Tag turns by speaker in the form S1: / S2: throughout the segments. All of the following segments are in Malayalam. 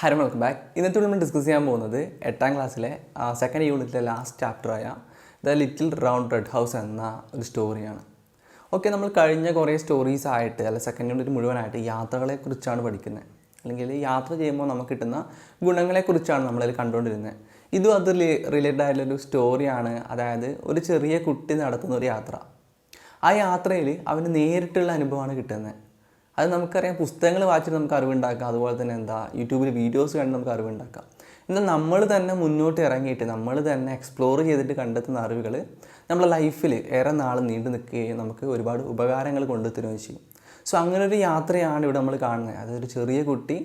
S1: Hi, welcome back. ഇന്നത്തെ നമ്മൾ ഡിസ്കസ് ചെയ്യാൻ പോകുന്നത് 8ാം ക്ലാസ്സിലെ സെക്കൻഡ് യൂണിറ്റിലെ ലാസ്റ്റ് ചാപ്റ്ററായ the little round red house എന്ന ഒരു സ്റ്റോറിയാണ്. ഓക്കെ, നമ്മൾ കഴിഞ്ഞ കുറേ സ്റ്റോറീസ് ആയിട്ട് അല്ല സെക്കൻഡ് യൂണിറ്റ് മുഴുവനായിട്ട് യാത്രകളെക്കുറിച്ചാണ് പഠിക്കുന്നത്. അല്ലെങ്കിൽ യാത്ര ചെയ്യുമ്പോൾ നമുക്ക് കിട്ടുന്ന ഗുണങ്ങളെക്കുറിച്ചാണ് നമ്മളതിൽ കണ്ടുകൊണ്ടിരുന്നത്. ഇതും അത് റിലേറ്റഡ് ആയിട്ടുള്ളൊരു സ്റ്റോറിയാണ്. അതായത് ഒരു ചെറിയ കുട്ടി നടത്തുന്ന ഒരു യാത്ര. ആ യാത്രയിൽ അവന് നേരിട്ടുള്ള അനുഭവമാണ് കിട്ടുന്നത്. അത് നമുക്കറിയാം, പുസ്തകങ്ങൾ വായിച്ചിട്ട് നമുക്ക് അറിവുണ്ടാക്കാം, അതുപോലെ തന്നെ യൂട്യൂബിൽ വീഡിയോസ് കണ്ട് നമുക്ക് അറിവുണ്ടാക്കാം. എന്നാൽ നമ്മൾ തന്നെ മുന്നോട്ട് ഇറങ്ങിയിട്ട് നമ്മൾ തന്നെ എക്സ്പ്ലോർ ചെയ്തിട്ട് കണ്ടെത്തുന്ന അറിവുകൾ നമ്മുടെ ലൈഫിൽ ഏറെ നാൾ നീണ്ടു നിൽക്കുകയും നമുക്ക് ഒരുപാട് ഉപകാരങ്ങൾ കൊണ്ടുത്തരുകയും ചെയ്യും. സോ അങ്ങനെ ഒരു യാത്രയാണ് ഇവിടെ നമ്മൾ കാണുന്നത്. അതൊരു ചെറിയ കുട്ടി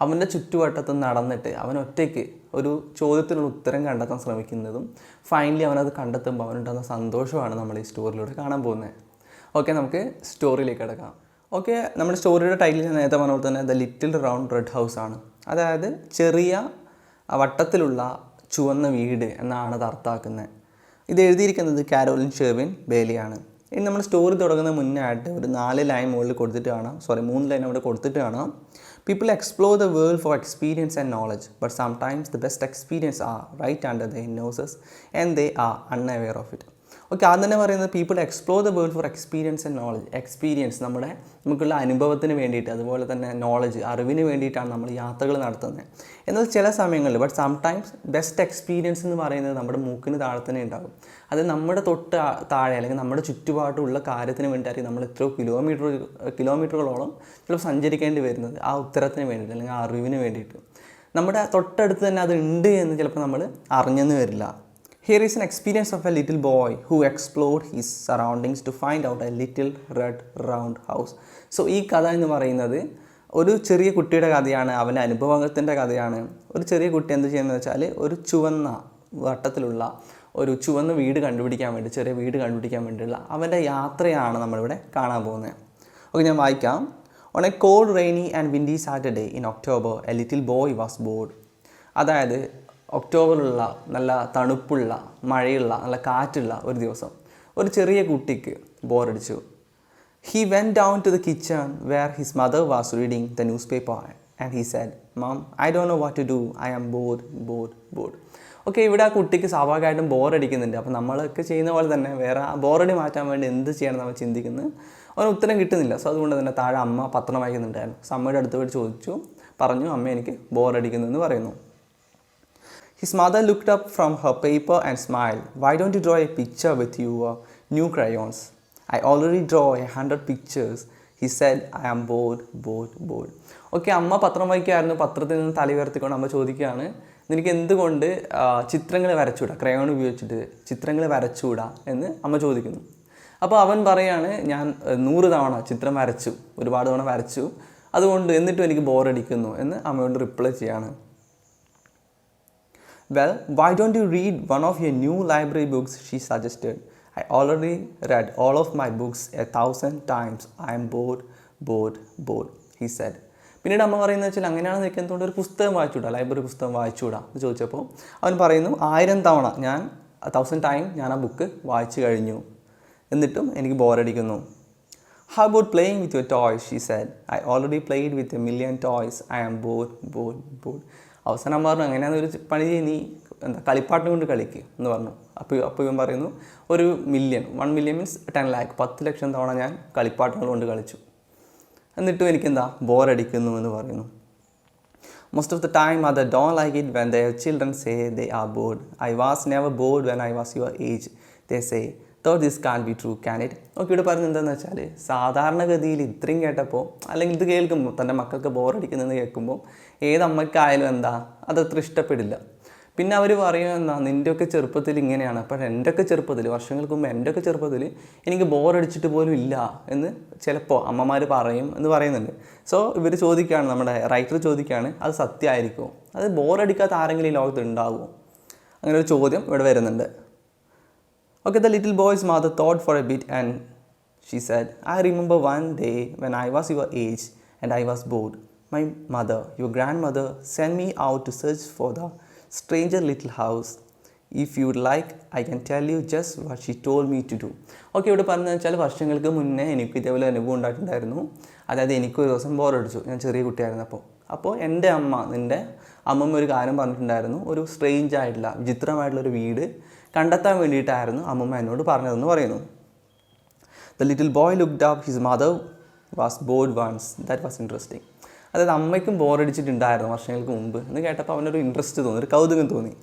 S1: അവൻ്റെ ചുറ്റുവട്ടത്ത് നടന്നിട്ട് അവൻ ഒറ്റയ്ക്ക് ഒരു ചോദ്യത്തിനുള്ള ഉത്തരം കണ്ടെത്താൻ ശ്രമിക്കുന്നതും ഫൈനലി അവനത് കണ്ടെത്തുമ്പോൾ അവനുണ്ടാകുന്ന സന്തോഷമാണ് നമ്മൾ ഈ സ്റ്റോറിയിലൂടെ കാണാൻ പോകുന്നത്. ഓക്കെ, നമുക്ക് സ്റ്റോറിയിലേക്ക് കിടക്കാം. ഓക്കെ, നമ്മുടെ സ്റ്റോറിയുടെ ടൈറ്റിൽ ഞാൻ നേരത്തെ പറഞ്ഞ പോലെ തന്നെ the little round red house ആണ്. അതായത് ചെറിയ വട്ടത്തിലുള്ള ചുവന്ന വീട് എന്നാണ് അത് അർത്ഥമാക്കുന്നത്. ഇത് എഴുതിയിരിക്കുന്നത് കാരോലിൻ ഷെർവിൻ ബേലിയാണ്. ഇനി നമ്മൾ സ്റ്റോറി തുടങ്ങുന്ന മുന്നേ ആയിട്ട് ഒരു 4 ലൈൻ മുകളിൽ കൊടുത്തിട്ട് കാണാം, 3 ലൈൻ അവിടെ കൊടുത്തിട്ട് കാണാം. People explore the world for experience and knowledge, but sometimes the best experience are right under their noses and they are unaware of it. Okay, അത് തന്നെ പറയുന്നത് people explore the world four experience and knowledge. Experience നമുക്കുള്ള അനുഭവത്തിന് വേണ്ടിയിട്ട്, അതുപോലെ തന്നെ നോളജ് അറിവിന് വേണ്ടിയിട്ടാണ് നമ്മൾ യാത്രകൾ നടത്തുന്നത്. എന്നാൽ ചില സമയങ്ങളിൽ ബട്ട് സംടൈംസ് ബെസ്റ്റ് എക്സ്പീരിയൻസ് എന്ന് പറയുന്നത് നമ്മുടെ മൂക്കിന് താഴെ തന്നെ ഉണ്ടാകും. അത് നമ്മുടെ തൊട്ട് താഴെ അല്ലെങ്കിൽ നമ്മുടെ ചുറ്റുപാടുള്ള കാര്യത്തിന് വേണ്ടിയിട്ടായിരിക്കും നമ്മൾ എത്രയോ കിലോമീറ്ററുകളോളം ചിലപ്പോൾ സഞ്ചരിക്കേണ്ടി വരുന്നത് ആ ഉത്തരത്തിന് വേണ്ടിയിട്ട് അല്ലെങ്കിൽ ആ അറിവിന് വേണ്ടിയിട്ട്. നമ്മുടെ തൊട്ടടുത്ത് തന്നെ അത് ഉണ്ട് എന്ന് ചിലപ്പോൾ നമ്മൾ അറിഞ്ഞെന്ന് വരില്ല. Here is an experience of a little boy who explored his surroundings to find out a little red round house. So ഈ കഥ എന്ന് പറയുന്നത് ഒരു ചെറിയ കുട്ടിയുടെ കഥയാണ്, അവൻ്റെ അനുഭവത്തിൻ്റെ കഥയാണ്. ഒരു ചെറിയ കുട്ടി എന്ത് ചെയ്യുന്നത് വെച്ചാൽ ഒരു ചുവന്ന വട്ടത്തിലുള്ള ഒരു ചുവന്ന വീട് കണ്ടുപിടിക്കാൻ വേണ്ടി, ചെറിയ വീട് കണ്ടുപിടിക്കാൻ വേണ്ടിയുള്ള അവൻ്റെ യാത്രയാണ് നമ്മളിവിടെ കാണാൻ പോകുന്നത്. ഓക്കെ, ഞാൻ വായിക്കാം. On a cold, rainy and windy Saturday in October, a little boy was bored. അതായത് ഒക്ടോബറിലുള്ള നല്ല തണുപ്പുള്ള മഴയുള്ള നല്ല കാറ്റുള്ള ഒരു ദിവസം ഒരു ചെറിയ കുട്ടിക്ക് ബോറടിച്ചു. He went down to the kitchen where his mother was reading the newspaper and he said, "Mom, I don't know what to do. I am bored." Okay, ഇവിടെ ആ കുട്ടിക്ക് സ്വാഭാവികമായിട്ടും ബോറടിക്കുന്നുണ്ട്. അപ്പോൾ നമ്മളൊക്കെ ചെയ്യുന്ന പോലെ തന്നെ വേറെ ആ ബോറടി മാറ്റാൻ വേണ്ടി എന്ത് ചെയ്യണം നമ്മൾ ചിന്തിക്കുന്നത്. അവന് ഉത്തരം കിട്ടുന്നില്ല. സോ അതുകൊണ്ട് തന്നെ താഴെ അമ്മ പത്രം വായിക്കുന്നുണ്ടായിരുന്നു. സോ അമ്മയുടെ അടുത്ത് പോയി പറഞ്ഞു, അമ്മ എനിക്ക് ബോറടിക്കുന്നു എന്ന് പറയുന്നു. His mother looked up from her paper and smiled. "Why don't you draw a picture with your new crayons?" "I already draw 100 pictures," he said. "I am bored." Okay, അമ്മ പത്രം വായിക്കായിരുന്നു. പത്രത്തിൽ നിന്ന് തല ഉയർത്തിക്കൊണ്ട് അമ്മ ചോദിക്കുകയാണ്, നിനക്ക് എന്തുകൊണ്ട് ചിത്രങ്ങൾ വരച്ചുകൂടാ, ക്രയോൺ ഉപയോഗിച്ചിട്ട് ചിത്രങ്ങൾ വരച്ചുകൂടാ എന്ന് അമ്മ ചോദിക്കുന്നു. അപ്പോൾ അവൻ പറയാണ്, ഞാൻ 100 തവണ ചിത്രം വരച്ചു, ഒരുപാട് തവണ വരച്ചു, അതുകൊണ്ട് എന്നിട്ടും എനിക്ക് ബോറടിക്കുന്നു എന്ന് അമ്മയോട് റിപ്ലൈ ചെയ്യാണ്. "Well, why don't you read one of your new library books?" she suggested. "I already read all of my books 1,000 times. I am bored," he said. പിന്നീട് അമ്മ പറയുന്നത് വെച്ചാൽ അങ്ങനെയാണ് നിൽക്കുക, എന്തുകൊണ്ട് ഒരു പുസ്തകം വായിച്ചുകൂടാ, ലൈബ്രറി പുസ്തകം വായിച്ചുകൂടാ എന്ന് ചോദിച്ചപ്പോൾ അവൻ പറയുന്നു, 1000 തവണ 1000 ടൈം ഞാൻ ആ ബുക്ക് വായിച്ചു കഴിഞ്ഞു, എന്നിട്ടും എനിക്ക് ബോറടിക്കുന്നു. "How about playing with your toys?" she said. "I already played with 1,000,000 toys. I am bored." അവസാനം പറഞ്ഞു, അങ്ങനെയാണെന്ന് ഒരു പണി നീ കളിപ്പാട്ടം കൊണ്ട് കളിക്കുക എന്ന് പറഞ്ഞു. അപ്പോൾ ഇവൻ പറയുന്നു, 1 മില്യൺ മീൻസ് 10 lakh 10 ലക്ഷം തവണ ഞാൻ കളിപ്പാട്ടങ്ങൾ കൊണ്ട് കളിച്ചു, എന്നിട്ടും എനിക്കെന്താ ബോറടിക്കുന്നു എന്ന് പറയുന്നു. "Most of the time mother don't like it when their children say they are bored. I was never bored when I was your age, they say. Though this can't be true, can it?" Okay, ഇവിടെ പറയുന്നത് എന്താണെന്ന് വെച്ചാൽ സാധാരണഗതിയിൽ ഇത്രയും കേട്ടപ്പോൾ അല്ലെങ്കിൽ ഇത് കേൾക്കുമ്പോൾ തൻ്റെ മക്കൾക്ക് ബോറടിക്കുന്നതെന്ന് കേൾക്കുമ്പോൾ ഏതമ്മക്കായാലും അതത്ര ഇഷ്ടപ്പെടില്ല. പിന്നെ അവർ പറയുക, നിൻ്റെയൊക്കെ ചെറുപ്പത്തിൽ ഇങ്ങനെയാണ്. അപ്പോൾ എൻ്റെയൊക്കെ ചെറുപ്പത്തിൽ, വർഷങ്ങൾക്ക് മുമ്പ് എൻ്റെയൊക്കെ ചെറുപ്പത്തിൽ എനിക്ക് ബോറടിച്ചിട്ട് പോലും ഇല്ല എന്ന് ചിലപ്പോൾ അമ്മമാർ പറയും എന്ന് പറയുന്നുണ്ട്. സോ ഇവർ ചോദിക്കുകയാണ്, നമ്മുടെ റൈറ്റർ ചോദിക്കുകയാണ്, അത് സത്യമായിരിക്കുമോ, അത് ബോറടിക്കാത്ത ആരെങ്കിലും ഈ ലോകത്ത് ഉണ്ടാകുമോ, അങ്ങനെ ഒരു ചോദ്യം ഇവിടെ വരുന്നുണ്ട്. Okay, the little boy's mother thought for a bit and she said, "I remember one day when I was your age and I was bored. My mother, your grandmother, sent me out to search for the stranger little house. If you would like, I can tell you just what she told me to do." Okay, ഇവിടെ പറഞ്ഞതെന്ന് വെച്ചാൽ വർഷങ്ങൾക്ക് മുന്നേ എനിക്ക് ഇതേപോലെ അനുഭവം ഉണ്ടായിട്ടുണ്ടായിരുന്നു. അതായത് എനിക്കൊരു ദിവസം ബോറടിച്ചു, ഞാൻ ചെറിയ കുട്ടിയായിരുന്നപ്പോൾ. അപ്പോൾ എൻ്റെ അമ്മ, നിൻ്റെ അമ്മമ്മ ഒരു കാര്യം പറഞ്ഞിട്ടുണ്ടായിരുന്നു, ഒരു സ്ട്രേഞ്ച് ആയിട്ടുള്ള വിചിത്രമായിട്ടുള്ളൊരു വീട് കണ്ടെത്താൻ വേണ്ടിയിട്ടായിരുന്നു അമ്മമ്മ എന്നോട് പറഞ്ഞതെന്ന് പറയുന്നു. The little boy looked up. His mother was bored once. That was interesting. അതായത് അമ്മയ്ക്കും ബോറടിച്ചിട്ടുണ്ടായിരുന്നു വർഷങ്ങൾക്ക് മുമ്പ് എന്ന് കേട്ടപ്പോൾ അവനൊരു ഇൻട്രസ്റ്റ് തോന്നി, ഒരു കൗതുകം തോന്നി.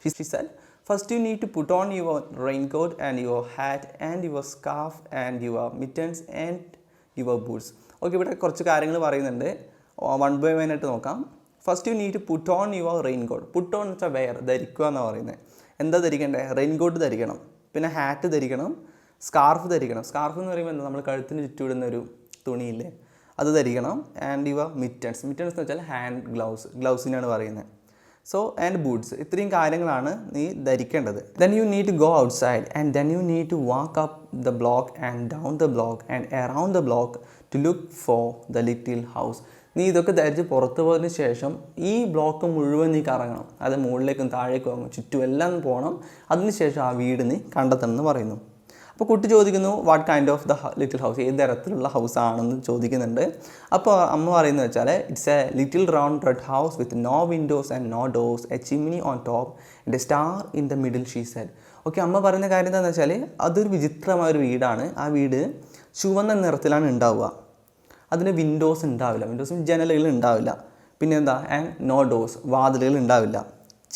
S1: She said, first you need to put on your raincoat and your hat and your scarf and your mittens and your boots. Okay, ഇവിടെ കുറച്ച് കാര്യങ്ങൾ പറയുന്നുണ്ട്, വൺ ബൈ വൺ ആയിട്ട് നോക്കാം. First you need to put on your raincoat. Put on എന്ന് വെച്ചാൽ വെയർ, ധരിക്കുക എന്നാണ് പറയുന്നത്. എന്താ ധരിക്കേണ്ടത്? റെയിൻകോട്ട് ധരിക്കണം, പിന്നെ ഹാറ്റ് ധരിക്കണം, സ്കാർഫ് ധരിക്കണം. സ്കാർഫ് എന്ന് പറയുമ്പോൾ എന്താ, നമ്മൾ കഴുത്തിന് ചുറ്റുവിടുന്ന ഒരു തുണിയില്ലേ, അത് ധരിക്കണം. And your mittens. മിറ്റൻസ് എന്ന് വെച്ചാൽ ഹാൻഡ് ഗ്ലൗസിനാണ് പറയുന്നത്. So and boots. ഇത്രയും കാര്യങ്ങളാണ് നീ ധരിക്കേണ്ടത്. Then you need to go outside and then you need to walk up the block and down the block and around the block to look for the little house. നീ ഇതൊക്കെ ധരിച്ച് പുറത്ത് പോയതിന് ശേഷം ഈ ബ്ലോക്ക് മുഴുവൻ നീ കറങ്ങണം. അത് മുകളിലേക്കും താഴേക്കും ചുറ്റും എല്ലാം പോകണം. അതിനുശേഷം ആ വീട് നീ കണ്ടെത്തണം എന്ന് പറയുന്നു. അപ്പോൾ കുട്ടി ചോദിക്കുന്നു, what kind of the little house, ഏത് തരത്തിലുള്ള ഹൗസ് ആണെന്ന് ചോദിക്കുന്നുണ്ട്. അപ്പോൾ അമ്മ പറയുന്നത് വെച്ചാൽ, it's a little round red house with no windows and no doors, a chimney on top and a star in the middle, she said. Okay, അമ്മ പറയുന്ന കാര്യം എന്താണെന്ന് വെച്ചാൽ, അതൊരു വിചിത്രമായൊരു വീടാണ്. ആ വീട് ചുവന്ന നിറത്തിലാണ് ഉണ്ടാവുക. അതിന് വിൻഡോസ് ഉണ്ടാവില്ല, വിൻഡോസും ജനലുകൾ ഉണ്ടാവില്ല. പിന്നെ എന്താ, ആൻഡ് നോ ഡോർസ്, വാതിലുകൾ ഉണ്ടാവില്ല.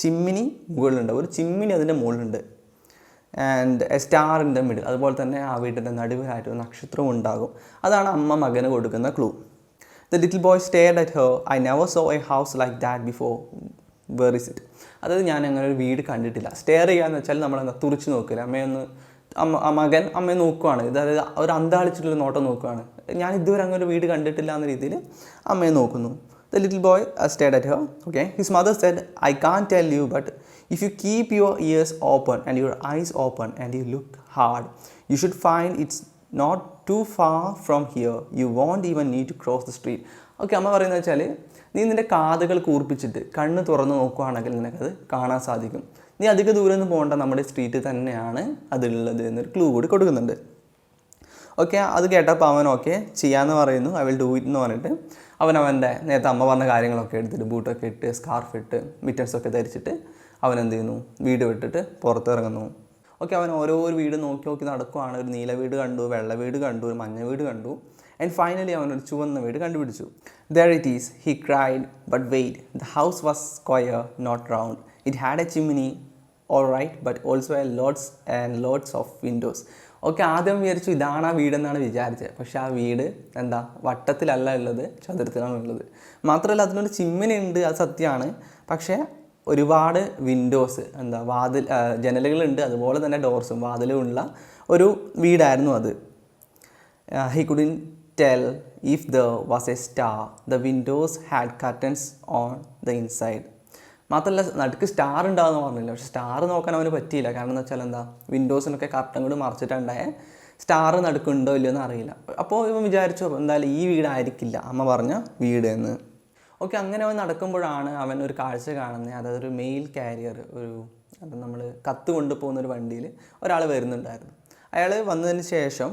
S1: ചിമ്മിനി മുകളിലുണ്ടാവും, ഒരു ചിമ്മിനി അതിൻ്റെ മുകളിലുണ്ട്. And a star in the middle, അതുപോലെ തന്നെ ആ വീട്ടിൻ്റെ നടുവിലായിട്ട് ഒരു നക്ഷത്രവും ഉണ്ടാകും. അതാണ് അമ്മ മകന് കൊടുക്കുന്ന clue. The little boy stared at her. I never saw a house like that before. Where is it? അതായത് ഞാൻ അങ്ങനെ ഒരു വീട് കണ്ടിട്ടില്ല. സ്റ്റെയർ ചെയ്യാന്ന് വെച്ചാൽ നമ്മളെന്താ, തുറിച്ച് നോക്കില്ല. മകൻ അമ്മയെ നോക്കുവാണ്, അതായത് ഒരു അന്താളിച്ചിട്ടുള്ള നോട്ടം നോക്കുവാണ്. ഞാൻ ഇതുവരെ അങ്ങനെ ഒരു വീട് കണ്ടിട്ടില്ല എന്ന രീതിയിൽ അമ്മയെ നോക്കുന്നു. The little boy stared at her. Okay, his mother said, I can't tell you, but if you keep your ears open and your eyes open and you look hard, you should find it's not too far from here. You won't even need to cross the street. Okay, അമ്മ പറയുന്നത് വെച്ചാൽ, നീ നിൻ്റെ കാതുകൾ കൂർപ്പിച്ചിട്ട് കണ്ണ് തുറന്ന് നോക്കുകയാണെങ്കിൽ നിനക്കത് കാണാൻ സാധിക്കും. നീ അധിക ദൂരം ഒന്നും പോകേണ്ട, നമ്മുടെ സ്ട്രീറ്റിൽ തന്നെയാണ് അതുള്ളത് എന്നൊരു ക്ലൂ കൂടി കൊടുക്കുന്നുണ്ട്. ഓക്കെ, അത് കേട്ടപ്പോൾ അവൻ ഓക്കെ ചെയ്യാമെന്ന് പറയുന്നു. ഐ വിൽ ഡൂ ഇറ്റ് എന്ന് പറഞ്ഞിട്ട് അവൻ്റെ നേരത്തെ അമ്മ പറഞ്ഞ കാര്യങ്ങളൊക്കെ എടുത്തിട്ട് ബൂട്ടൊക്കെ ഇട്ട് സ്കാർഫ് ഇട്ട് മിറ്റൻസൊക്കെ ധരിച്ചിട്ട് അവൻ എന്ത് ചെയ്യുന്നു, വീട് വിട്ടിട്ട് പുറത്തിറങ്ങുന്നു. ഓക്കെ, അവൻ ഓരോ വീട് നോക്കി നോക്കി നടക്കുവാണ്. ഒരു നീല വീട് കണ്ടു, വെള്ള വീട് കണ്ടു, ഒരു മഞ്ഞ വീട് കണ്ടു. ആൻഡ് ഫൈനലി അവനൊരു ചുവന്ന വീട് കണ്ടുപിടിച്ചു. There it is, he cried. But wait, the house was square, not round. It had a chimney, all right, but also a lots and lots of windows. Okay, ആദ്യം വിചാരിച്ചു ഇതാണ് ആ വീടെന്നാണ് വിചാരിച്ചത്. പക്ഷേ ആ വീട് എന്താ, വട്ടത്തിലല്ല ഉള്ളത്, ചതുരത്തിലാണ് ഉള്ളത്. മാത്രമല്ല അതിനൊരു ചിമ്മിനി ഉണ്ട്, അത് സത്യമാണ്. പക്ഷേ ഒരുപാട് വിൻഡോസ്, എന്താ വാതിൽ, ജനലുകളുണ്ട്, അതുപോലെ തന്നെ ഡോർസും വാതിലും ഉള്ള ഒരു വീടായിരുന്നു അത്. He couldn't tell if there was a star. The windows had curtains on the inside. മാത്രമല്ല നടുക്ക് സ്റ്റാർ ഉണ്ടാകുമെന്ന് പറഞ്ഞില്ല. പക്ഷേ സ്റ്റാർ നോക്കാൻ അവന് പറ്റിയില്ല. കാരണം എന്ന് വെച്ചാൽ എന്താ, വിൻഡോസിനൊക്കെ കർട്ടൻ കൂടി മറിച്ചിട്ടുണ്ടായ സ്റ്റാർ നടുക്കുണ്ടോ ഇല്ലയോ എന്ന് അറിയില്ല. അപ്പോൾ ഇവൻ വിചാരിച്ചു എന്തായാലും ഈ വീടായിരിക്കില്ല അമ്മ പറഞ്ഞ വീട് എന്ന്. ഓക്കെ, അങ്ങനെ അവൻ നടക്കുമ്പോഴാണ് അവൻ ഒരു കാഴ്ച കാണുന്നത്. അതായത് ഒരു മെയിൽ കാരിയർ, അത് നമ്മൾ കത്ത് കൊണ്ടുപോകുന്നൊരു വണ്ടിയിൽ ഒരാൾ വരുന്നുണ്ടായിരുന്നു. അയാൾ വന്നതിന് ശേഷം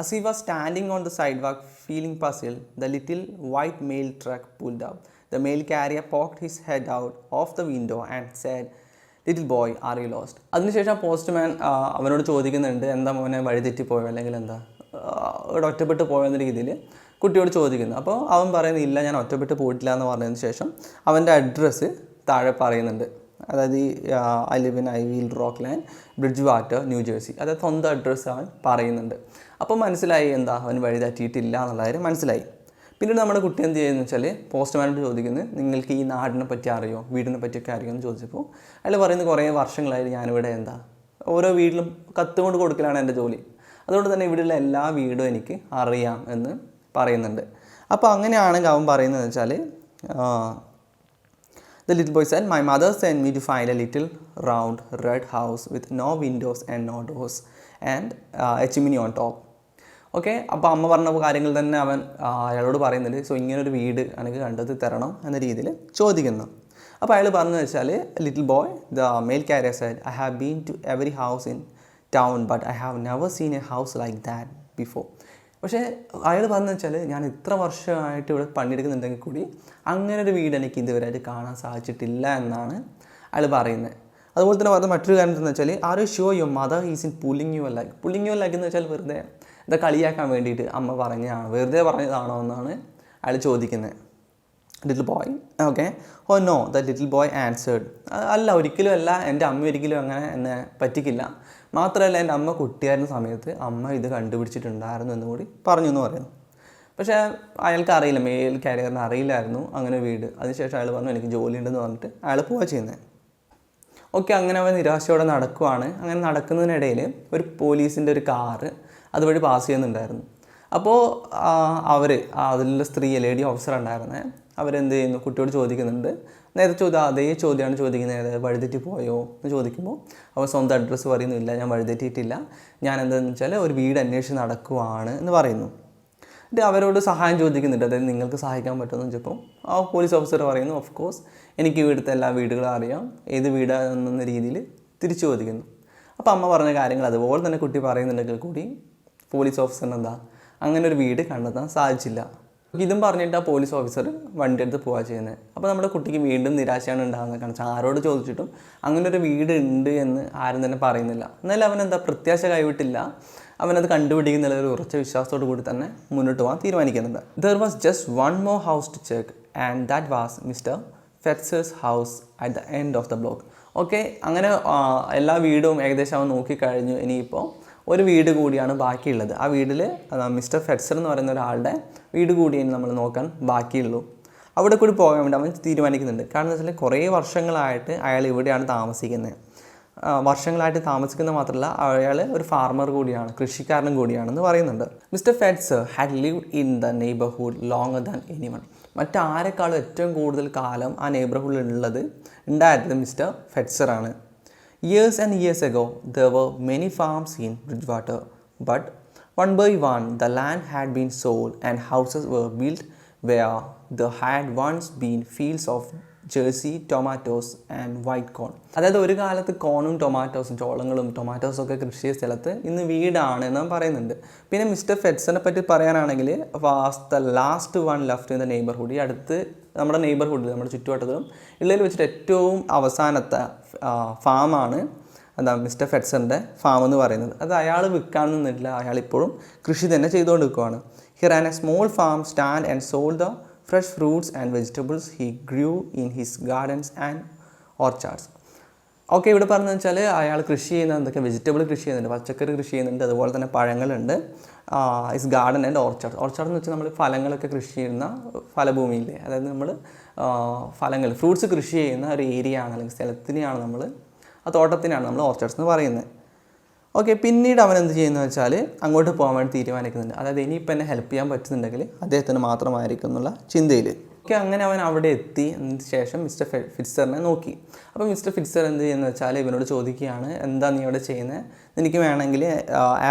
S1: as he was standing on the sidewalk feeling puzzled, the little white mail truck pulled up. The mail carrier poked his head out of the window and said, little boy, are you lost? അതിനുശേഷം പോസ്റ്റ്മാൻ അവനോട് ചോദിക്കുന്നുണ്ട്, എന്താ മോനെ വഴി തെറ്റിപ്പോയോ, അല്ലെങ്കിൽ എന്താ ഇവിടെ ഒറ്റപ്പെട്ട് പോയോ എന്ന രീതിയിൽ കുട്ടിയോട് ചോദിക്കുന്നു. അപ്പോൾ അവൻ പറയുന്നത്, ഇല്ല ഞാൻ ഒറ്റപ്പെട്ട് പോയിട്ടില്ല എന്ന് പറഞ്ഞതിന് ശേഷം അവൻ്റെ അഡ്രസ്സ് താഴെ പറയുന്നുണ്ട്. അതായത് I live in Ivel Rockland Bridgewater New Jersey, അതായത് സ്വന്തം അഡ്രസ്സ് അവൻ പറയുന്നുണ്ട്. അപ്പോൾ മനസ്സിലായി എന്താ, അവൻ വഴി തെറ്റിയിട്ടില്ല എന്നുള്ള കാര്യം മനസ്സിലായി. പിന്നീട് നമ്മുടെ കുട്ടി എന്ത് ചെയ്യുന്നത് വെച്ചാൽ പോസ്റ്റ്മാനോട് ചോദിക്കുന്നത്, നിങ്ങൾക്ക് ഈ നാടിനെ പറ്റി അറിയോ, വീടിനെ പറ്റിയൊക്കെ അറിയോ എന്ന് ചോദിച്ചപ്പോൾ അയാൾ പറയുന്നത്, കുറേ വർഷങ്ങളായി ഞാനിവിടെ എന്താ ഓരോ വീട്ടിലും കത്ത് കൊണ്ട് കൊടുക്കലാണ് എൻ്റെ ജോലി, അതുകൊണ്ട് തന്നെ ഇവിടെയുള്ള എല്ലാ വീടും എനിക്ക് അറിയാം എന്ന് പറയുന്നുണ്ട്. അപ്പോൾ അങ്ങനെയാണെങ്കിൽ അവൻ പറയുന്നത് വെച്ചാൽ, the little boy said, my mother sent me to find a little round red house with no windows and no doors and a chimney on top. Okay, അപ്പോൾ അമ്മ പറഞ്ഞ കാര്യങ്ങൾ തന്നെ അവൻ അയാളോട് പറയുന്നുണ്ട്. സോ ഇങ്ങനൊരു വീട് എനിക്ക് കണ്ടെത്തി തരണം എന്ന രീതിയിൽ ചോദിക്കുന്നു. അപ്പോൾ അയാൾ പറഞ്ഞു വെച്ചാൽ, little boy, the mail carrier said, I have been to every house in town but I have never seen a house like that before. പക്ഷേ അയാൾ പറഞ്ഞതെന്ന് വെച്ചാൽ ഞാൻ ഇത്ര വർഷമായിട്ട് ഇവിടെ പണിയെടുക്കുന്നുണ്ടെങ്കിൽ കൂടി അങ്ങനെ ഒരു വീട് എനിക്ക് ഇതുവരെയായിട്ട് കാണാൻ സാധിച്ചിട്ടില്ല എന്നാണ് അയാൾ പറയുന്നത്. അതുപോലെ തന്നെ പറഞ്ഞ മറ്റൊരു കാര്യം എന്താണെന്ന് വെച്ചാൽ are you sure your mother is in pulling you like. Pulling you like എന്ന് വെച്ചാൽ വെറുതെ ഇതാ കളിയാക്കാൻ വേണ്ടിയിട്ട് അമ്മ പറഞ്ഞതാണ്, വെറുതെ പറഞ്ഞതാണോ എന്നാണ് അയാൾ ചോദിക്കുന്നത്. Little boy okay oh no the little boy answered. അല്ല, ഒരിക്കലും അല്ല, എൻ്റെ അമ്മ ഒരിക്കലും അങ്ങനെ എന്നെ പറ്റിക്കില്ല. മാത്രമല്ല എൻ്റെ അമ്മ കുട്ടിയായിരുന്ന സമയത്ത് അമ്മ ഇത് കണ്ടുപിടിച്ചിട്ടുണ്ടായിരുന്നു എന്ന് കൂടി പറഞ്ഞു എന്ന് പറയുന്നു. പക്ഷേ അയാൾക്ക് അറിയില്ല, മെയിൽ കാരിയറിന് അറിയില്ലായിരുന്നു അങ്ങനെ വീട്. അതിനുശേഷം അയാൾ പറഞ്ഞു എനിക്ക് ജോലി ഉണ്ടെന്ന് പറഞ്ഞിട്ട് അയാൾ പോവുക ചെയ്യുന്നത്. ഓക്കെ, അങ്ങനെ അവൻ നിരാശയോടെ നടക്കുവാണ്. അങ്ങനെ നടക്കുന്നതിനിടയിൽ ഒരു പോലീസിൻ്റെ ഒരു കാറ് അതുവഴി പാസ് ചെയ്യുന്നുണ്ടായിരുന്നു. അപ്പോൾ അതിലുള്ള സ്ത്രീ ലേഡി ഓഫീസർ ഉണ്ടായിരുന്നത് അവരെന്ത് ചെയ്യുന്നു, കുട്ടിയോട് ചോദിക്കുന്നുണ്ട്. നേരത്തെ അതേ ചോദ്യമാണ് ചോദിക്കുന്നത്, വഴിതെറ്റി പോയോ എന്ന് ചോദിക്കുമ്പോൾ അവൻ സ്വന്തം അഡ്രസ്സ് പറയുന്നില്ല, ഞാൻ വഴിതെറ്റിയിട്ടില്ല, ഞാൻ എന്താണെന്ന് വെച്ചാൽ ഒരു വീട് അന്വേഷിച്ച് നടക്കുവാണ് എന്ന് പറയുന്നു. എന്നിട്ട് അവരോട് സഹായം ചോദിക്കുന്നുണ്ട്, അതായത് നിങ്ങൾക്ക് സഹായിക്കാൻ പറ്റുമെന്ന് വെച്ചപ്പോൾ ആ പോലീസ് ഓഫീസർ പറയുന്നു ഓഫ് കോഴ്സ് എനിക്ക് ഇവിടുത്തെ എല്ലാ വീടുകളും അറിയാം, ഏത് വീടാണെന്ന രീതിയിൽ തിരിച്ചു ചോദിക്കുന്നു. അപ്പോൾ അമ്മ പറഞ്ഞ കാര്യങ്ങൾ അതുപോലെ തന്നെ കുട്ടി പറയുന്നുണ്ടെങ്കിൽ കൂടി പോലീസ് ഓഫീസറിന് എന്താ അങ്ങനെ ഒരു വീട് കണ്ടെത്താൻ സാധിച്ചില്ല. ഇതും പറഞ്ഞിട്ട് ആ പോലീസ് ഓഫീസർ വണ്ടി എടുത്ത് പോവുക ചെയ്യുന്നത്. അപ്പോൾ നമ്മുടെ കുട്ടിക്ക് വീണ്ടും നിരാശയാണ് ഉണ്ടാകുന്നത്. കാരണം വെച്ചാൽ ആരോട് ചോദിച്ചിട്ടും അങ്ങനെ ഒരു വീട് ഉണ്ട് എന്ന് ആരും തന്നെ പറയുന്നില്ല. എന്നാലും അവനെന്താ പ്രത്യാശ കൈവിട്ടില്ല, അവനത് കണ്ടുപിടിക്കുന്ന ഒരു ഉറച്ച വിശ്വാസത്തോടു കൂടി തന്നെ മുന്നോട്ട് പോകാൻ തീരുമാനിക്കുന്നുണ്ട്. There was just one more house to check and that was mister Fetzer's house at the end of the block. Okay, അങ്ങനെ എല്ലാ വീടും ഏകദേശം അവൻ നോക്കിക്കഴിഞ്ഞു. ഇനിയിപ്പോൾ ഒരു വീട് കൂടിയാണ് ബാക്കിയുള്ളത്. ആ വീട്ടിൽ മിസ്റ്റർ ഫെറ്റ്സർ എന്ന് പറയുന്ന ഒരാളുടെ വീട് കൂടിയാണ് നമ്മൾ നോക്കാൻ ബാക്കിയുള്ളൂ. അവിടെ കൂടി പോകാൻ വേണ്ടി അവൻ തീരുമാനിക്കുന്നുണ്ട്. കാരണം എന്ന് വെച്ചാൽ കുറേ വർഷങ്ങളായിട്ട് അയാൾ ഇവിടെയാണ് താമസിക്കുന്നത്. വർഷങ്ങളായിട്ട് താമസിക്കുന്നത് മാത്രമല്ല, അയാൾ ഒരു ഫാർമർ കൂടിയാണ്, കൃഷിക്കാരനും കൂടിയാണെന്ന് പറയുന്നുണ്ട്. Mister Fetzer had lived in the neighbourhood longer than anyone. മറ്റാരെക്കാളും ഏറ്റവും കൂടുതൽ കാലം ആ നെയ്ബർഹുഡിൽ ഉണ്ടായിരുന്നത് മിസ്റ്റർ ഫെറ്റ്സറാണ്. Years and years ago, there were many farms in Bridgewater, but one by one the land had been sold and houses were built where there had once been fields of Jersey tomatoes and white corn. അതായത് ഒരു കാലത്ത് കോണും ടൊമാറ്റോസും ചോളങ്ങളും ടൊമാറ്റോസും ഒക്കെ കൃഷി ചെയ്ത സ്ഥലത്ത് ഇന്ന് വീടാണ് എന്ന് പറയുന്നുണ്ട്. പിന്നെ മിസ്റ്റർ ഫെറ്റ്സറിനെ പറ്റി പറയാനാണെങ്കിൽ was the last one left in the neighbourhood. ഈ അടുത്ത് നമ്മുടെ നെയ്ബർഹുഡിൽ നമ്മുടെ ചുറ്റുവട്ടത്തിലും ഉള്ളതിൽ വെച്ചിട്ട് ഏറ്റവും അവസാനത്തെ ഫാമാണ് മിസ്റ്റർ ഫെറ്റ്സറിൻ്റെ ഫാം എന്ന് പറയുന്നത്. അത് അയാൾ വിൽക്കാനൊന്നുമില്ല, അയാളിപ്പോഴും കൃഷി തന്നെ ചെയ്തുകൊണ്ട് നിൽക്കുകയാണ്. He Rann A small farm stand and sold the fresh fruits and vegetables he grew in his gardens and orchards. Okay, ഇവിടെ പറഞ്ഞതെന്ന് വെച്ചാൽ അയാൾ കൃഷി ചെയ്യുന്ന എന്തൊക്കെ വെജിറ്റബിൾ കൃഷി ചെയ്യുന്നുണ്ട്, പച്ചക്കറി കൃഷി ചെയ്യുന്നുണ്ട്, അതുപോലെ തന്നെ പഴങ്ങളുണ്ട്. Is garden and orchard. Orchard എന്ന് വെച്ചാൽ നമ്മൾ ഫലങ്ങളൊക്കെ കൃഷി ചെയ്യുന്ന ഫലഭൂമിയില്ലേ, അതായത് നമ്മൾ ഫലങ്ങൾ ഫ്രൂട്ട്സ് കൃഷി ചെയ്യുന്ന ഒരു ഏരിയ ആണ്, അല്ലെങ്കിൽ സ്ഥലത്തിനെയാണ് നമ്മൾ ആ തോട്ടത്തിനാണ് നമ്മൾ ഓർച്ചാർഡ്സ് എന്ന് പറയുന്നത്. ഓക്കെ, പിന്നീട് അവൻ എന്ത് ചെയ്യുന്നത് വെച്ചാൽ അങ്ങോട്ട് പോകാൻ വേണ്ടി തീരുമാനിക്കുന്നുണ്ട്. അതായത് ഇനിയിപ്പോൾ എന്നെ ഹെൽപ്പ് ചെയ്യാൻ പറ്റുന്നുണ്ടെങ്കിൽ അദ്ദേഹത്തിന് മാത്രമായിരിക്കും എന്നുള്ള ചിന്തയിൽ. ഓക്കെ, അങ്ങനെ അവൻ അവിടെ എത്തി. അതിന് ശേഷം മിസ്റ്റർ ഫിറ്റ്സറിനെ നോക്കി. അപ്പോൾ മിസ്റ്റർ ഫിറ്റ്സർ എന്ത് ചെയ്യുന്നത് വെച്ചാൽ ഇവനോട് ചോദിക്കുകയാണ്, എന്താ നീ ഇവിടെ ചെയ്യുന്നത്, എനിക്ക് വേണമെങ്കിൽ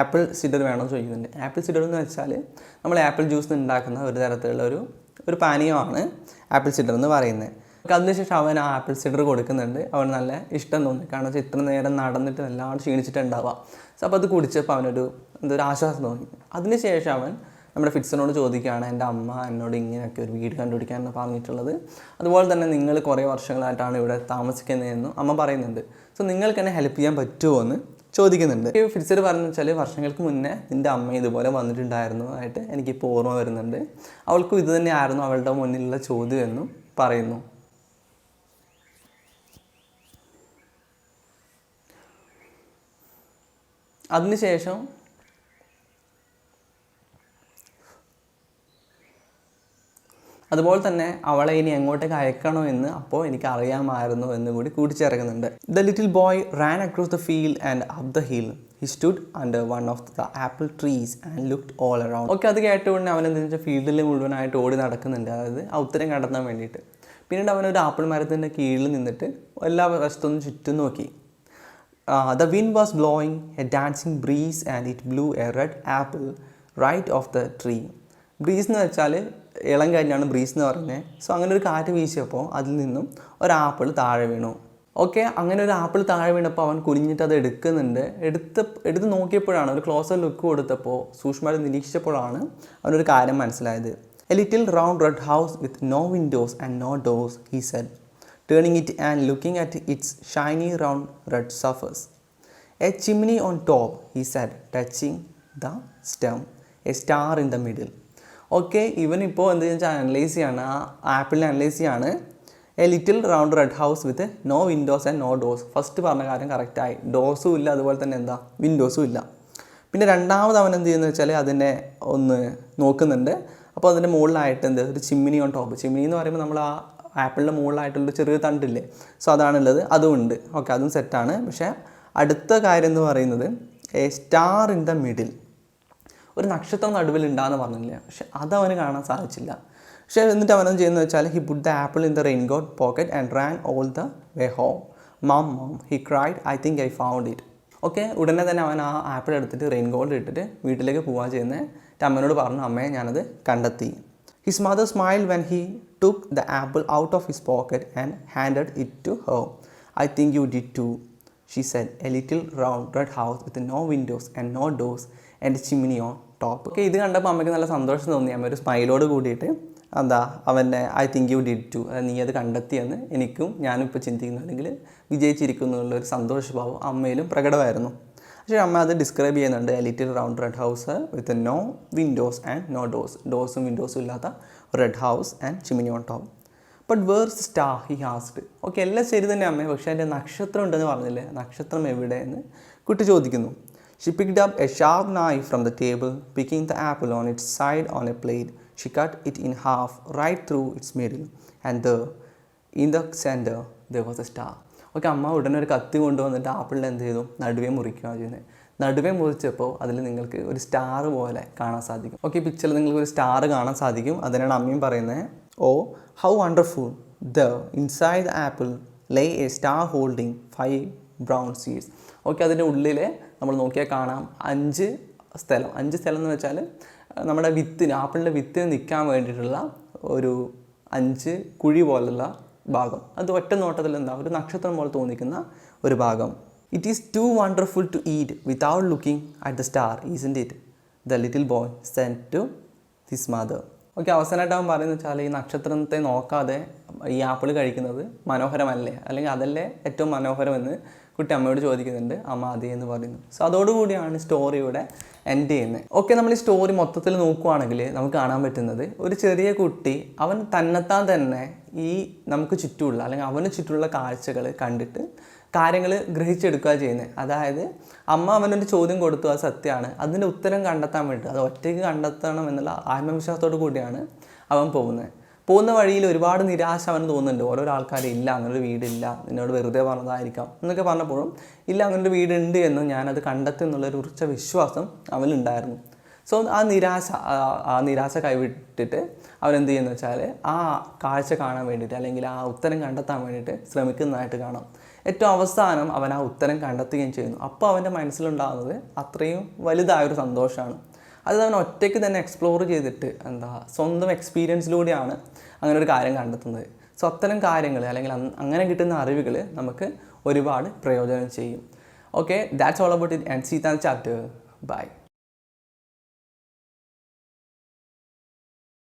S1: ആപ്പിൾ സിഡർ വേണമെന്ന് ചോദിക്കുന്നുണ്ട്. ആപ്പിൾ സിഡർ എന്ന് വെച്ചാൽ നമ്മൾ ആപ്പിൾ ജ്യൂസ് ഉണ്ടാക്കുന്ന ഒരു തരത്തിലുള്ള ഒരു പാനീയമാണ് ആപ്പിൾ സിഡർ എന്ന് പറയുന്നത്. അതിനുശേഷം അവൻ ആ ആപ്പിൾ സിഡർ കൊടുക്കുന്നുണ്ട്. അവൻ നല്ല ഇഷ്ടം തോന്നി. കാരണം വെച്ചാൽ ഇത്ര നേരം നടന്നിട്ട് നല്ലോണം ക്ഷീണിച്ചിട്ടുണ്ടാവുക. സോ അപ്പോൾ അത് കുടിച്ചപ്പോൾ അവനൊരു ആശ്വാസം തോന്നി. അതിനുശേഷം അവൻ നമ്മുടെ ഫിറ്റ്സറിനോട് ചോദിക്കുകയാണ്, എൻ്റെ അമ്മ എന്നോട് ഇങ്ങനെയൊക്കെ ഒരു വീട് കണ്ടുപിടിക്കാനാണ് പറഞ്ഞിട്ടുള്ളത്, അതുപോലെ തന്നെ നിങ്ങൾ കുറേ വർഷങ്ങളായിട്ടാണ് ഇവിടെ താമസിക്കുന്നതെന്നും അമ്മ പറയുന്നുണ്ട്. സോ നിങ്ങൾക്ക് എന്നെ ഹെൽപ്പ് ചെയ്യാൻ പറ്റുമോ എന്ന് ചോദിക്കുന്നുണ്ട്. ഈ ഫിറ്റ്സർ പറഞ്ഞു വെച്ചാൽ വർഷങ്ങൾക്ക് മുന്നേ നിൻ്റെ അമ്മ ഇതുപോലെ വന്നിട്ടുണ്ടായിരുന്നതായിട്ട് എനിക്കിപ്പോൾ ഓർമ്മ വരുന്നുണ്ട്. അവൾക്കും ഇത് തന്നെയായിരുന്നു അവളുടെ മുന്നിലുള്ള ചോദ്യം എന്നും പറയുന്നു. അതിനുശേഷം അതുപോലെ തന്നെ അവളെ ഇനി എങ്ങോട്ടേക്ക് അയക്കണോ എന്ന് അപ്പോൾ എനിക്ക് അറിയാമായിരുന്നു എന്ന് കൂടി കൂട്ടിച്ചേർക്കുന്നുണ്ട്. The little boy ran across the field and up the hill. He stood under one of the apple trees and looked all around. Okay, അത് കേട്ടുകൊണ്ട് അവൻ എന്താ വെച്ചാൽ ഫീൽഡിൽ മുഴുവനായിട്ട് ഓടി നടക്കുന്നുണ്ട്, അതായത് ആ ഉത്തരം കണ്ടെത്താൻ വേണ്ടിയിട്ട്. പിന്നീട് അവനൊരു ആപ്പിൾ മരത്തിൻ്റെ കീഴിൽ നിന്നിട്ട് എല്ലാ വശത്തൊന്നും ചുറ്റും നോക്കി. The wind was blowing a dancing breeze and it blew a red apple right off the tree. Breeze എന്ന് വെച്ചാൽ ഇളം കാറ്റാണ് ബ്രീസ് എന്ന് പറയുന്നത്. സോ അങ്ങനെ ഒരു കാറ്റ് വീശിയപ്പോൾ അതിൽ നിന്നും ഒരു ആപ്പിൾ താഴെ വീണു. ഓക്കെ, അങ്ങനെ ഒരു ആപ്പിൾ താഴെ വീണപ്പോൾ അവൻ കുനിഞ്ഞിട്ട് അത് എടുക്കുന്നുണ്ട്. എടുത്ത് നോക്കിയപ്പോഴാണ്, ഒരു ക്ലോസർ ലുക്ക് കൊടുത്തപ്പോൾ, സൂക്ഷ്മമായിട്ട് നിരീക്ഷിച്ചപ്പോഴാണ് അവനൊരു കാര്യം മനസ്സിലായത്. A little round red house with no windows and no doors, he said, turning it and looking at its shiny round red surface. A chimney on top, he said, touching the stem. A star in the middle. Okay, ഇവനിപ്പോൾ എന്ത് വെച്ചാൽ അനലൈസ് ചെയ്യാണ്, ആ ആപ്പിളിനെ അനലൈസ് ചെയ്യാണ്. A little round red house with no windows and no doors. First പറഞ്ഞ കാര്യം കറക്റ്റായി, ഡോർസും ഇല്ല, അതുപോലെ തന്നെ എന്താ വിൻഡോസും ഇല്ല. പിന്നെ രണ്ടാമത് അവൻ എന്ത് ചെയ്യുന്നത് വെച്ചാൽ അതിനെ ഒന്ന് നോക്കുന്നുണ്ട്. അപ്പോൾ അതിൻ്റെ മുകളിലായിട്ട് എന്ത്, ഒരു ചിമ്മിനി ഓൺ ടോപ്പ്. ചിമ്മിനി എന്ന് പറയുമ്പോൾ നമ്മൾ ആ ആപ്പിളിൻ്റെ മുകളിലായിട്ടുള്ള ചെറിയ തണ്ടില്ലേ, സോ അതാണുള്ളത്, അതും ഉണ്ട്. ഓക്കെ, അതും സെറ്റാണ്. പക്ഷേ അടുത്ത കാര്യം എന്ന് പറയുന്നത് A star in the middle, ഒരു നക്ഷത്രം നടുവിൽ ഉണ്ടാകുന്ന പറഞ്ഞില്ല, പക്ഷെ അതവന് കാണാൻ സാധിച്ചില്ല. പക്ഷേ എന്നിട്ട് അവനെന്ന് ചെയ്യുന്നത് വെച്ചാൽ he put the apple in the raincoat pocket and ran all the way home. Mm he cried, I think I found it. Okay, ഉടനെ തന്നെ അവൻ ആ ആപ്പിൾ എടുത്തിട്ട് റെയിൻകോട്ട് ഇട്ടിട്ട് വീട്ടിലേക്ക് പോകാൻ ചെയ്യുന്നത് അമ്മയോട് പറഞ്ഞു, അമ്മയെ ഞാനത് കണ്ടെത്തി. His mother smiled when he took the apple out of his pocket and handed it to her. I think you did too, she said. A little round red house with no windows and no doors and a chimney on top. Okay, ഇത് കണ്ടപ്പോൾ അമ്മയ്ക്ക് നല്ല സന്തോഷം തോന്നി. അമ്മ ഒരു സ്മൈലോട് കൂടിയിട്ട് എന്താ അവൻ്റെ I think you did too, നീ അത് കണ്ടെത്തിയെന്ന് ഞാനും ഇപ്പോൾ ചിന്തിക്കുന്നു, അല്ലെങ്കിൽ വിജയിച്ചിരിക്കുന്നു എന്നുള്ളൊരു സന്തോഷഭാവം അമ്മയിലും പ്രകടമായിരുന്നു. പക്ഷേ അമ്മ അത് ഡിസ്ക്രൈബ് ചെയ്യുന്നുണ്ട്, a little round red house with no windows and no doors, ഡോർസും വിൻഡോസും ഇല്ലാത്ത red house and chimney on top. But where's star, he asked. Okay, എല്ലാം ശരി തന്നെ അമ്മേ, പക്ഷേ അതിൻ്റെ നക്ഷത്രം ഉണ്ടെന്ന് പറഞ്ഞില്ലേ, നക്ഷത്രം എവിടെയെന്ന് കുട്ടി ചോദിക്കുന്നു. She picked up a sharp knife from the table, picking the apple on its side on a plate. She cut it in half right through its middle and in the centre there was a star. Okay, അമ്മ ഉടനെ ഒരു കത്തി കൊണ്ടുവന്നിട്ട് ആപ്പിളിൽ എന്ത് ചെയ്തു, നടുവേ മുറിക്കുകയാണ് ചെയ്യുന്നത്. നടുവേ മുറിച്ചപ്പോൾ അതിൽ നിങ്ങൾക്ക് ഒരു സ്റ്റാർ പോലെ കാണാൻ സാധിക്കും. ഓക്കെ, പിക്ചറിൽ നിങ്ങൾക്ക് ഒരു സ്റ്റാർ കാണാൻ സാധിക്കും. അതിനാണ് അമ്മയും പറയുന്നത്, oh how wonderful, the inside the apple lay a star holding 5 brown seeds. Okay, അതിൻ്റെ ഉള്ളിൽ നമ്മൾ നോക്കിയാൽ കാണാം 5 സ്ഥലം എന്ന് വെച്ചാൽ നമ്മുടെ വിത്തിന്, ആപ്പിളിൻ്റെ വിത്തിന് നിൽക്കാൻ വേണ്ടിയിട്ടുള്ള ഒരു 5 കുഴി പോലുള്ള ഭാഗം. അത് ഒറ്റ നോട്ടത്തിൽ എന്താ, ഒരു നക്ഷത്രം പോലെ തോന്നിക്കുന്ന ഒരു ഭാഗം. It is too wonderful to eat without looking at the star, isn't it, the little boy said to his mother. Okay, അവസാനമായിട്ട് അവൻ പറയുന്നത് വെച്ചാൽ ഈ നക്ഷത്രത്തെ നോക്കാതെ ഈ ആപ്പിൾ കഴിക്കുന്നത് മനോഹരമല്ലേ, അല്ലെങ്കിൽ അതല്ലേ ഏറ്റവും മനോഹരമെന്ന് കുട്ടി അമ്മയോട് ചോദിക്കുന്നുണ്ട്. അമ്മ അതേ എന്ന് പറയുന്നു. സോ അതോടുകൂടിയാണ് സ്റ്റോറിയുടെ എൻഡ് ചെയ്യുന്നത്. ഓക്കെ, നമ്മൾ ഈ സ്റ്റോറി മൊത്തത്തിൽ നോക്കുകയാണെങ്കിൽ നമുക്ക് കാണാൻ പറ്റുന്നത്, ഒരു ചെറിയ കുട്ടി അവൻ തന്നെത്താൻ തന്നെ ഈ നമുക്ക് ചുറ്റുമുള്ള, അല്ലെങ്കിൽ അവന് ചുറ്റുമുള്ള കാഴ്ചകൾ കണ്ടിട്ട് കാര്യങ്ങൾ ഗ്രഹിച്ചെടുക്കുക ചെയ്യുന്നത്. അതായത് അമ്മ അവനൊരു ചോദ്യം കൊടുത്തു, അത് സത്യമാണ്, അതിൻ്റെ ഉത്തരം കണ്ടെത്താൻ വേണ്ടി അത് ഒറ്റയ്ക്ക് കണ്ടെത്തണം എന്നുള്ള ആത്മവിശ്വാസത്തോടു കൂടിയാണ് അവൻ പോകുന്ന വഴിയിൽ ഒരുപാട് നിരാശ അവന് തോന്നുന്നുണ്ട്. ഓരോരോ ആൾക്കാർ, ഇല്ല അങ്ങനൊരു വീടില്ല, നിന്നോട് വെറുതെ പറഞ്ഞതായിരിക്കാം എന്നൊക്കെ പറഞ്ഞപ്പോഴും, ഇല്ല അങ്ങനൊരു വീടുണ്ട് എന്നും ഞാനത് കണ്ടെത്തി എന്നുള്ളൊരു ഉറച്ച വിശ്വാസം അവനുണ്ടായിരുന്നു. സോ ആ നിരാശ കൈവിട്ടിട്ട് അവനെന്ത് ചെയ്യുന്നത് വെച്ചാൽ ആ കാഴ്ച കാണാൻ വേണ്ടിയിട്ട്, അല്ലെങ്കിൽ ആ ഉത്തരം കണ്ടെത്താൻ വേണ്ടിയിട്ട് ശ്രമിക്കുന്നതായിട്ട് കാണാം. ഏറ്റവും അവസാനം അവൻ ആ ഉത്തരം കണ്ടെത്തുകയും ചെയ്യുന്നു. അപ്പോൾ അവൻ്റെ മനസ്സിലുണ്ടാകുന്നത് അത്രയും വലുതായൊരു സന്തോഷമാണ്. അത് അവൻ ഒറ്റയ്ക്ക് തന്നെ എക്സ്പ്ലോർ ചെയ്തിട്ട് സ്വന്തം എക്സ്പീരിയൻസിലൂടെയാണ് അങ്ങനെ ഒരു കാര്യം കണ്ടെത്തുന്നത്. സോ അത്തരം കാര്യങ്ങൾ, അല്ലെങ്കിൽ അങ്ങനെ കിട്ടുന്ന അറിവുകൾ നമുക്ക് ഒരുപാട് പ്രയോജനം ചെയ്യും. Okay, that's all about it and see the chapter. By.